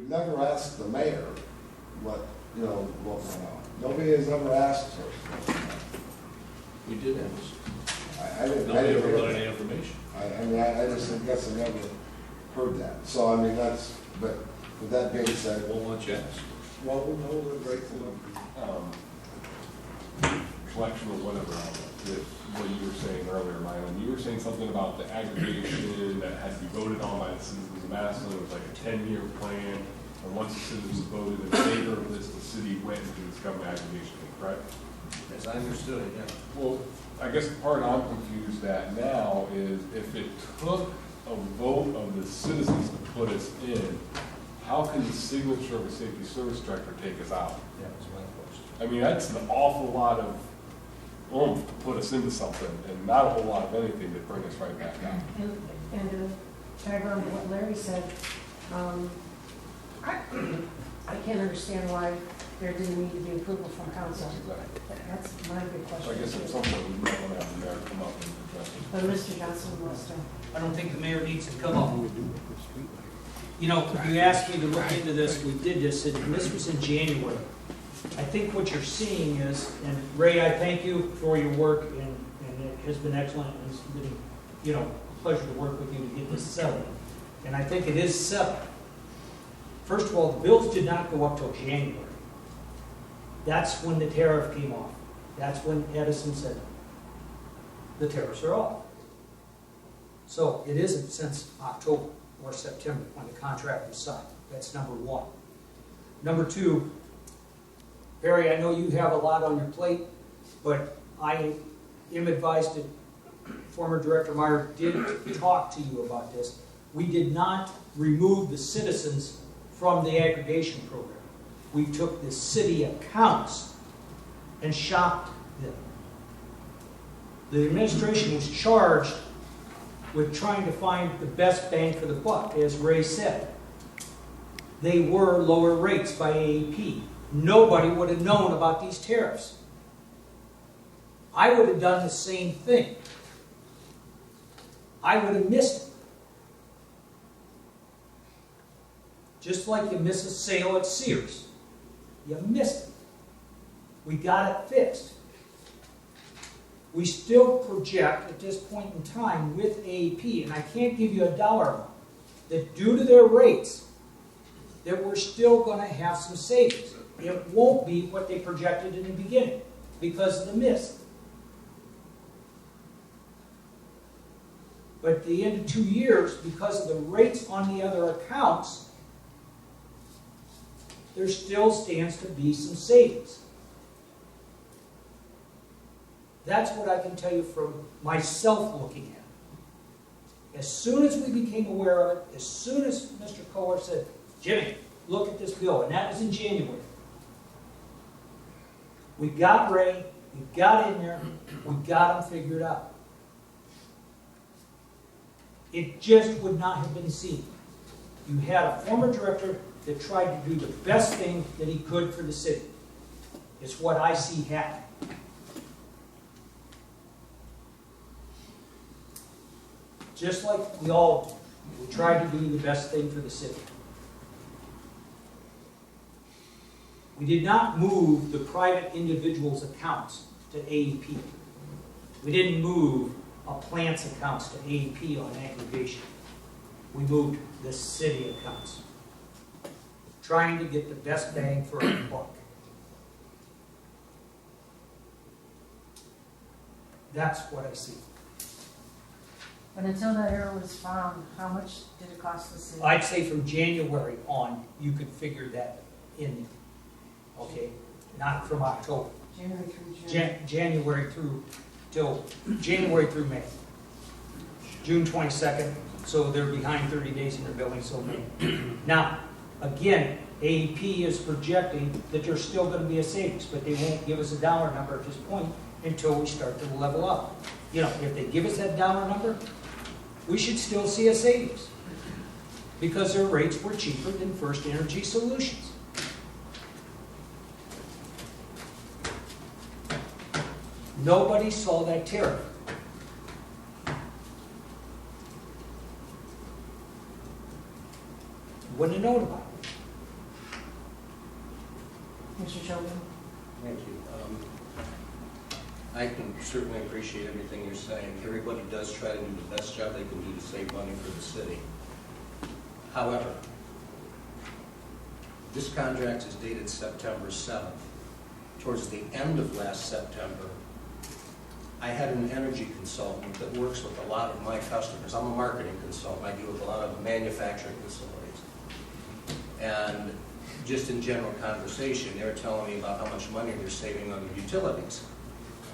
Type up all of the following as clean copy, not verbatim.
we've never asked the mayor what, you know, what went on. Nobody has ever asked her. We did ask. I didn't. Nobody ever got any information. I mean, I just guess I never heard that. So, I mean, that's, but with that being said. Well, why don't you ask? Well, we're grateful collection or whatever, what you were saying earlier, Mylan. You were saying something about the aggregation that had to be voted on by the citizens of Massillon. It was like a 10-year plan, and once the citizens voted in favor of this, the city went into this government aggregation thing, correct? As I understood it, yeah. Well, I guess the part I'm confused at now is if it took a vote of the citizens to put us in, how can the signature of a safety service director take us out? That was my question. I mean, that's an awful lot of oomph to put us into something, and not a whole lot of anything to bring us right back out. And to tag on to what Larry said, I can't understand why there didn't need to be approval from council. That's my big So I question. guess at some point we might want to have the mayor come up and address it. But Mr. Johnson wants to. I don't think the mayor needs to come up. You know, you asked me to look into this, we did this, and this was in January. I think what you're seeing is, and Ray, I thank you for your work, and it has been excellent, and it's been, you know, a pleasure to work with you to get this settled. And I think it is settled. First of all, the bills did not go up till January. That's when the tariff came off. That's when Edison said, the tariffs are off. So it isn't since October or September when the contract was signed. That's number one. Number two, Barry, I know you have a lot on your plate, but I am advised that former Director Meyer did talk to you about this. We did not remove the citizens from the aggregation program. We took the city accounts and shopped them. The administration was charged with trying to find the best bang for the buck, as Ray said. They were lower rates by AAP. Nobody would have known about these tariffs. I would have done the same thing. I would have missed it. Just like you miss a sale at Sears. You missed it. We got it fixed. We still project at this point in time with AAP, and I can't give you a dollar amount, that due to their rates, that we're still going to have some savings. It won't be what they projected in the beginning because of the miss. But at the end of 2 years, because of the rates on the other accounts, there still stands to be some savings. That's what I can tell you from myself looking at it. As soon as we became aware of it, as soon as Mr. Kohler said, Jimmy, look at this bill, and that was in January. We got Ray, we got in there, we got him figured out. It just would not have been seen. You had a former director that tried to do the best thing that he could for the city. It's what I see happen. Just like we all do. We try to do the best thing for the city. We did not move the private individuals' accounts to AEP. We didn't move a plant's accounts to AEP on aggregation. We moved the city accounts, trying to get the best bang for our buck. That's what I see. But until that error was found, how much did it cost the city? I'd say from January on, you could figure that in, okay? Not from October. January through June. January through, till January through May. June 22nd, so they're behind 30 days in their billing, so May. Now, again, AEP is projecting that there's still going to be a savings, but they won't give us a dollar number at this point until we start to level up. You know, if they give us that dollar number, we should still see a savings because their rates were cheaper than First Energy Solutions. Nobody saw that tariff. Wouldn't have known about it. Mr. Chilton? Thank you. I can certainly appreciate everything you're saying. Everybody does try to do the best job they can do to save money for the city. However, this contract is dated September 7th. Towards the end of last September, I had an energy consultant that works with a lot of my customers. I'm a marketing consultant. I deal with a lot of manufacturing facilities. And just in general conversation, they were telling me about how much money they're saving on the utilities.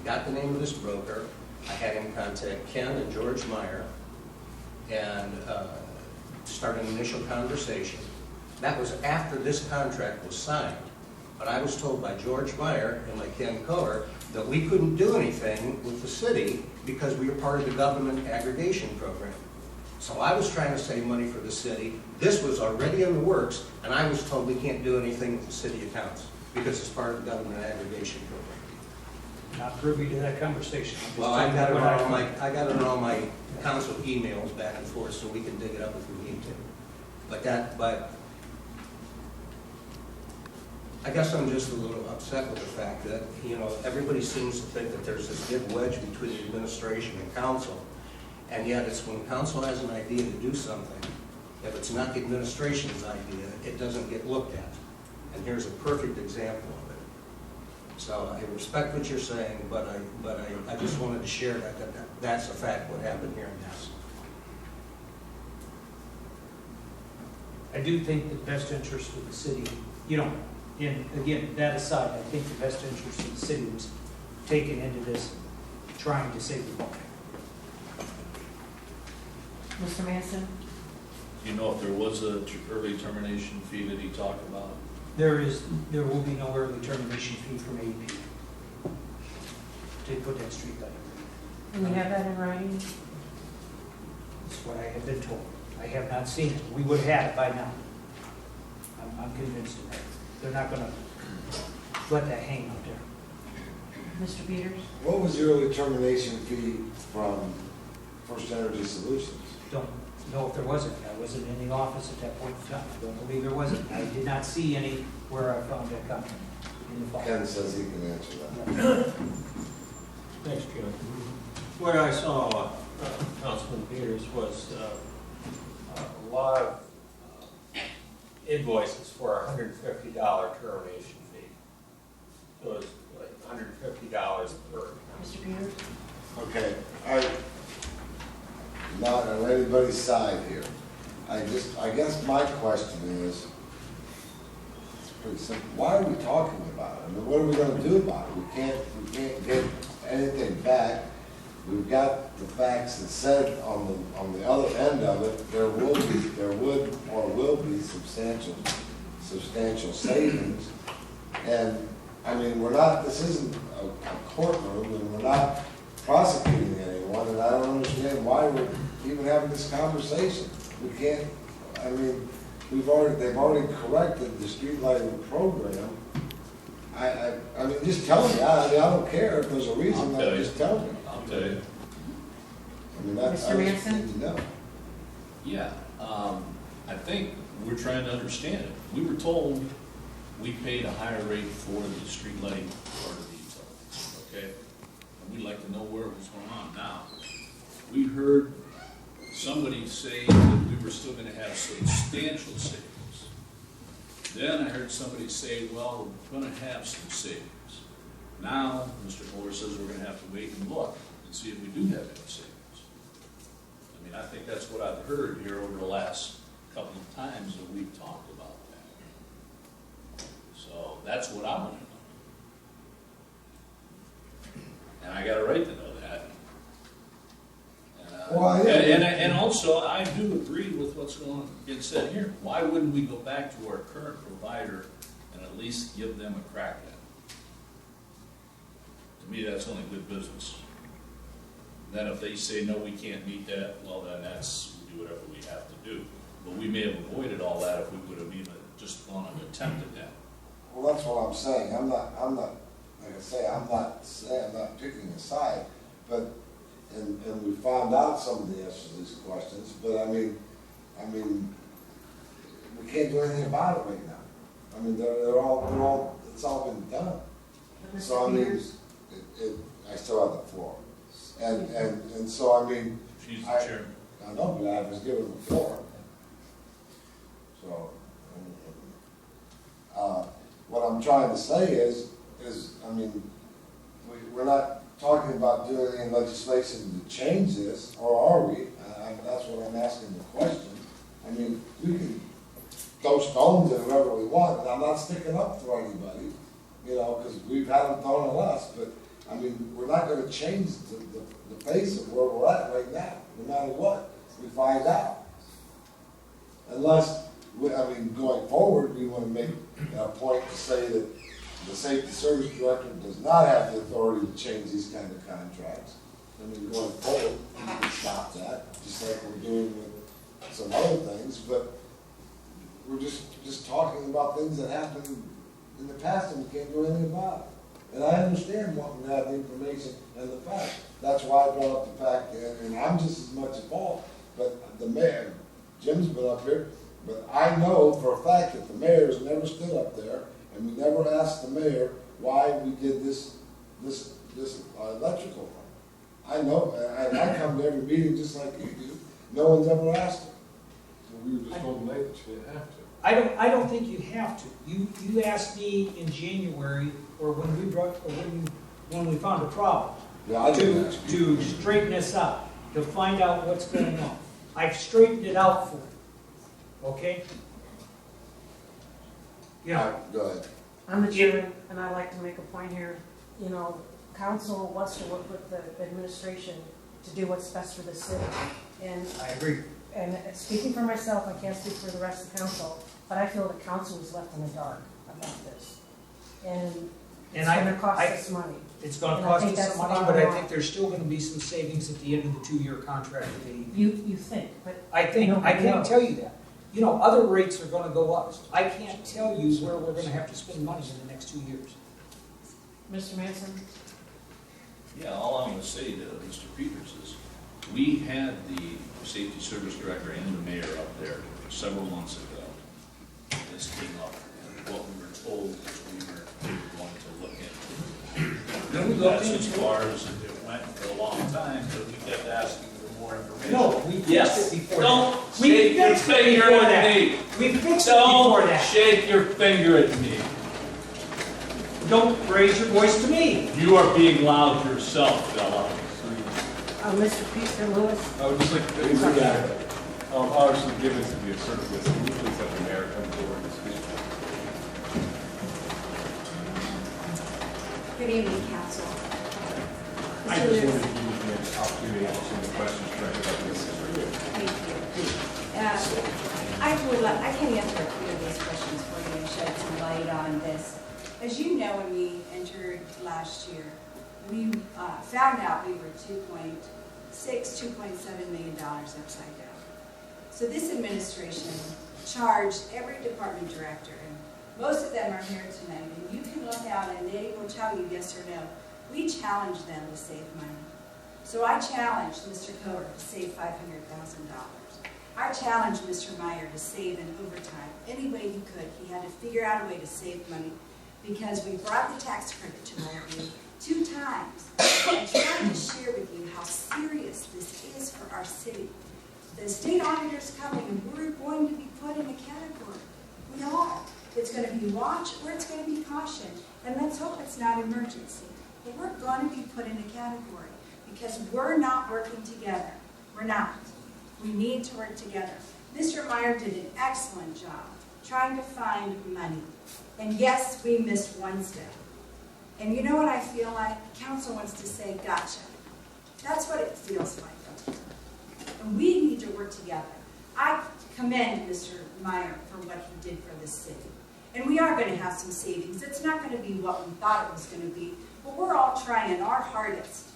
I got the name of this broker. I had him contact Ken and George Meyer and start an initial conversation. That was after this contract was signed. But I was told by George Meyer and by Ken Kohler that we couldn't do anything with the city because we were part of the government aggregation program. So I was trying to save money for the city. This was already in the works, and I was told we can't do anything with the city accounts because it's part of the government aggregation program. Not privy to that conversation. I'm just Well, I got it telling you on what all my, I got it on all my council emails back and forth, so we can dig it up if we need to. But I guess I'm just a little upset with the fact that, everybody seems to think that there's this big wedge between the administration and council. And yet it's when council has an idea to do something, if it's not the administration's idea, it doesn't get looked at. And here's a perfect example of it. So I respect what you're saying, but I just wanted to share that's a fact what happened here in Massillon. I do think the best interest of the city, and again, that aside, I think the best interest of the city was taken into this, trying to save the buck. Mr. Manson? You know if there was a early termination fee that he talked about? There will be no early termination fee from AEP to put that street light. And we have that in writing? That's what I have been told. I have not seen it. We would have it by now. I'm convinced of that. They're not gonna let that hang out there. Mr. Peters? What was the early termination fee from First Energy Solutions? Don't know if there wasn't. I wasn't in the office at that point in time. I don't believe there wasn't. I did not see any where I found that contract in the file. Ken says he can answer that. Thanks, Jim. What I saw, Councilman Peters, was a lot of invoices for a $150 termination fee. So it's like $150 per. Mr. Peters? Okay, not on anybody's side here. I guess my question is, it's pretty simple. Why are we talking about it? I mean, what are we gonna do about it? We can't get anything back. We've got the facts that said on the other end of it, there would or will be substantial savings. And, I mean, this isn't a courtroom, and we're not prosecuting anyone, and I don't understand why we're even having this conversation. We can't, I mean, they've already corrected the street lighting program. I mean, just tell me, I don't care if there's a reason, I'll tell you. just tell me. I'll tell you. I mean, that's, Mr. I just Manson? need to know. Yeah, I think we're trying to understand it. We were told we paid a higher rate for the street lighting part of the utilities, okay? And we'd like to know where it was going on now. We heard somebody say that we were still gonna have substantial savings. Then I heard somebody say, well, we're gonna have some savings. Now, Mr. Moore says we're gonna have to wait and look and see if we do have any savings. I mean, I think that's what I've heard here over the last couple of times that we've talked about that. So that's what I want to know. And I got a right to know that. Well, yeah. And also, I do agree with what's being said here. Why wouldn't we go back to our current provider and at least give them a crack at it? To me, that's only good business. Then if they say, no, we can't meet that, well, then we do whatever we have to do. But we may have avoided all that if we would have even just gone and attempted that. Well, that's what I'm saying. I'm not, like I say, I'm not picking a side, but, and we found out some of the answers to these questions, but I mean, we can't do anything about it right now. I mean, they're all it's all been done. But So I Mr. mean, Peters, I still have the floor. And so I mean, She's the I- chairman. I know, but I was given the floor. So, what I'm trying to say is, I mean, we're not talking about doing any legislation to change this, or are we? That's what I'm asking the question. I mean, we can throw stones at whoever we want, and I'm not sticking up for anybody, you know, because we've had them thrown at us, but, I mean, we're not gonna change the face of where we're at right now, no matter what we find out. Unless, I mean, going forward, we want to make a point to say that the safety service director does not have the authority to change these kind of contracts. I mean, going forward, we can stop that, just like we're doing with some other things, but we're just talking about things that happened in the past and we can't do anything about it. And I understand wanting to have the information and the facts. That's why I brought up the fact, and I'm just as much involved, but the mayor, Jim's been up here, but I know for a fact that the mayor's never stood up there, and we never asked the mayor why we did this electrical thing. I know, and I come to every meeting just like you do, no one's ever asked him. We were just told tonight that you didn't have to. I don't think you have to. You asked me in January, or when we found a problem, Yeah, I didn't ask you. to straighten this out, to find out what's going on. I've straightened it out for you, okay? Yeah, Go ahead. I'm the chairman, and I'd like to make a point here. You know, council wants to work with the administration to do what's best for the city. And I agree. And speaking for myself, I can't speak for the rest of the council, but I feel the council is left in the dark about this. And it's gonna cost us money. It's gonna And I cost think us that's some the money, but I bottom think line. there's still gonna be some savings at the end of the 2-year contract with AEP. You think, but I think, I Nobody can't knows. tell you that. You know, other rates are gonna go up. I can't tell you where we're gonna have to spend money in the next 2 years. Mr. Manson, Yeah, all I'm gonna say to Mr. Peters is, we had the safety service director and the mayor up there several months ago. This came up, and what we were told was we were going to look into. Then we looked That's as into it. far as it went for a long time, so we kept asking for more information. No, we Yes. fixed it before Don't that. We shake your fixed it finger before at that. me. We fixed it before Don't that. shake your finger at me. Don't raise your voice to me. You are being loud yourself, fella. Mr. Peter Lewis, I would just like to, obviously given to be assertive, this, can you please have the mayor come forward and speak? Good evening, council. I Mr. just Lewis, wanted to give you an opportunity to answer some of the questions directed at this. thank you. I can answer a few of these questions for you and shed some light on this. As you know, when we entered last year, we found out we were $2.7 million upside down. So this administration charged every department director, and most of them are here tonight, and you can look out and they will tell you yes or no. We challenged them to save money. So I challenged Mr. Coder to save $500,000. I challenged Mr. Meyer to save in overtime any way he could. He had to figure out a way to save money because we brought the tax credit to all of you 2 times. I'm trying to share with you how serious this is for our city. The state auditor's coming and we're going to be put in a category. We are. It's going to be watch or it's going to be caution. And let's hope it's not emergency. But we're going to be put in a category because we're not working together. We're not. We need to work together. Mr. Meyer did an excellent job trying to find money. And yes, we missed one step. And you know what I feel like? Council wants to say, gotcha. That's what it feels like. And we need to work together. I commend Mr. Meyer for what he did for this city. And we are going to have some savings. It's not going to be what we thought it was going to be, but we're all trying our hardest.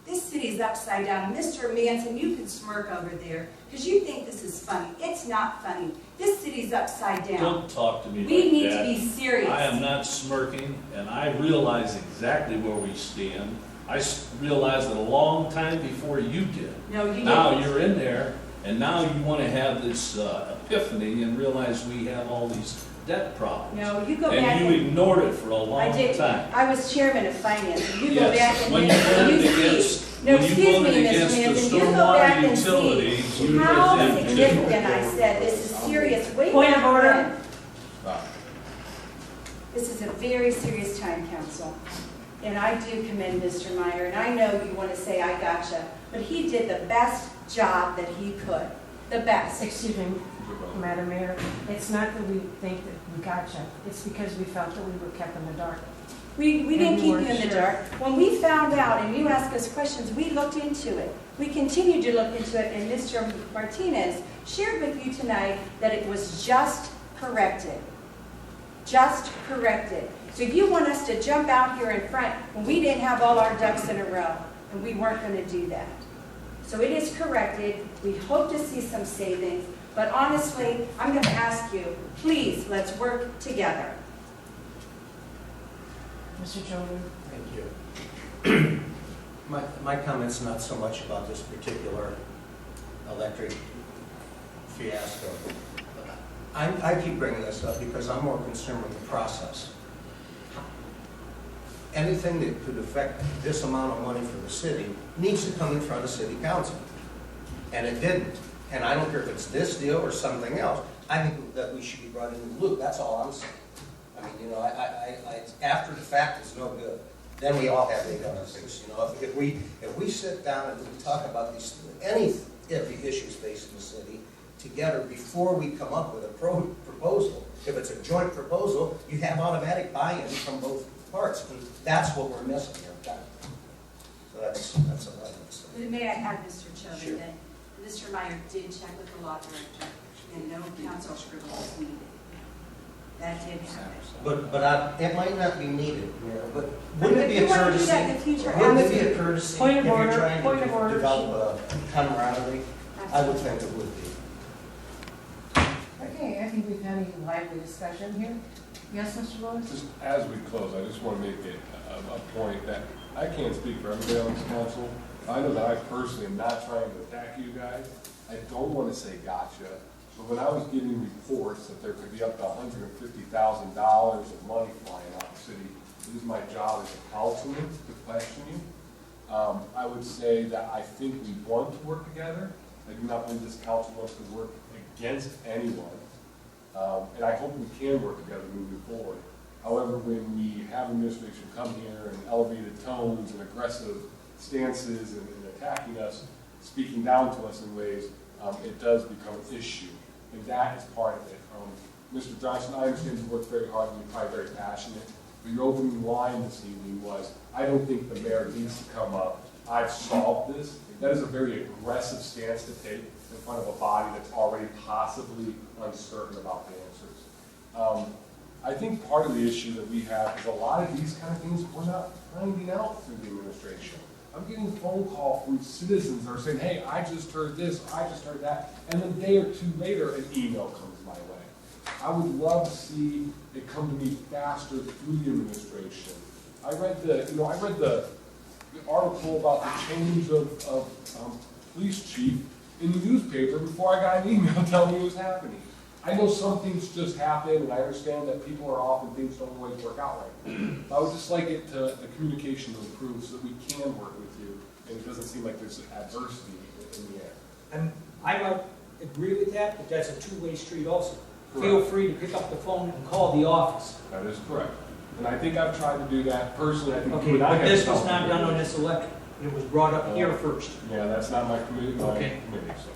This city's upside down. Mr. Manson, you can smirk over there because you think this is funny. It's not funny. This city's upside down. Don't talk to me like that. We need to be serious. I am not smirking, and I realize exactly where we stand. I realized it a long time before you did. No, you didn't. Now you're in there, and now you want to have this epiphany and realize we have all these debt problems. No, you go back And you and, ignored it for a I long did, time. I was chairman of finance, and you go back Yes, and when you then voted you against, see. No, when you excuse voted me, Mr. against the Manson, you go back stormwater and utilities, see you how did that too. significant I said, this is serious, way Point of back order. then. Right. This is a very serious time, council. And I do commend Mr. Meyer, and I know you want to say, I gotcha, but he did the best job that he could, the best. Excuse me, Madam Mayor, it's not that we think that we gotcha, it's because we felt that we were kept in the dark. We didn't And we keep you weren't in the sure. dark. When we found out and you asked us questions, we looked into it. We continued to look into it, and Mr. Martinez shared with you tonight that it was just corrected. Just corrected. So you want us to jump out here in front when we didn't have all our ducks in a row, and we weren't going to do that. So it is corrected. We hope to see some savings, but honestly, I'm going to ask you, please, let's work together. Mr. Jordan? Thank you. My comment's not so much about this particular electric fiasco. I keep bringing this up because I'm more concerned with the process. Anything that could affect this amount of money for the city needs to come in front of city council. And it didn't. And I don't care if it's this deal or something else. I think that we should be brought into the loop. That's all I'm saying. I mean, you know, after the fact is no good. Then we all have the things, you know. If we sit down and we talk about any of the issues facing the city together before we come up with a proposal, if it's a joint proposal, you have automatic buy-in from both parts, and that's what we're missing here. So that's all I want to say. May I add, Mr. Chairman, Sure. that Mr. Meyer did check with the law director, and no council approval was needed. That did happen. But it might not be needed, you know, but wouldn't it If be you a want to do courtesy? that in the future, Wouldn't it ask be me. a courtesy Point if of you're order, trying point of to order. develop a camaraderie? I would think it would be. Okay, I think we've had a lively discussion here. Yes, Mr. Lewis? Just as we close, I just want to make it a point that I can't speak for everybody on this council. I know that I personally am not trying to attack you guys. I don't want to say gotcha, but when I was getting reports that there could be up to $150,000 of money flying out the city, it is my job as a councilman to question you. I would say that I think we want to work together. I do not believe this council wants to work against anyone. And I hope we can work together moving forward. However, when we have administration come here and elevated tones and aggressive stances and attacking us, speaking down to us in ways, it does become an issue. And that is part of it. Mr. Johnson, I understand you worked very hard and you're probably very passionate, but your opening line this evening was, I don't think the mayor needs to come up. I've solved this. That is a very aggressive stance to take in front of a body that's already possibly uncertain about the answers. I think part of the issue that we have is a lot of these kind of things we're not finding out through the administration. I'm getting phone call from citizens that are saying, hey, I just heard this, I just heard that, and then a day or two later, an email comes my way. I would love to see it come to me faster through the administration. I read the article about the change of police chief in the newspaper before I got an email telling me it was happening. I know some things just happen, and I understand that people are off and things don't always work out right. I would just like the communication to improve so that we can work with you, and it doesn't seem like there's adversity in the air. And I might agree with that, but that's a two-way street also. Correct. Feel free to pick up the phone and call the office. That is correct. And I think I've tried to do that personally. I think you Okay, and I but have this was tried not to done do on it. this electric. It was brought up here first. Yeah, that's not my committee, Okay. so.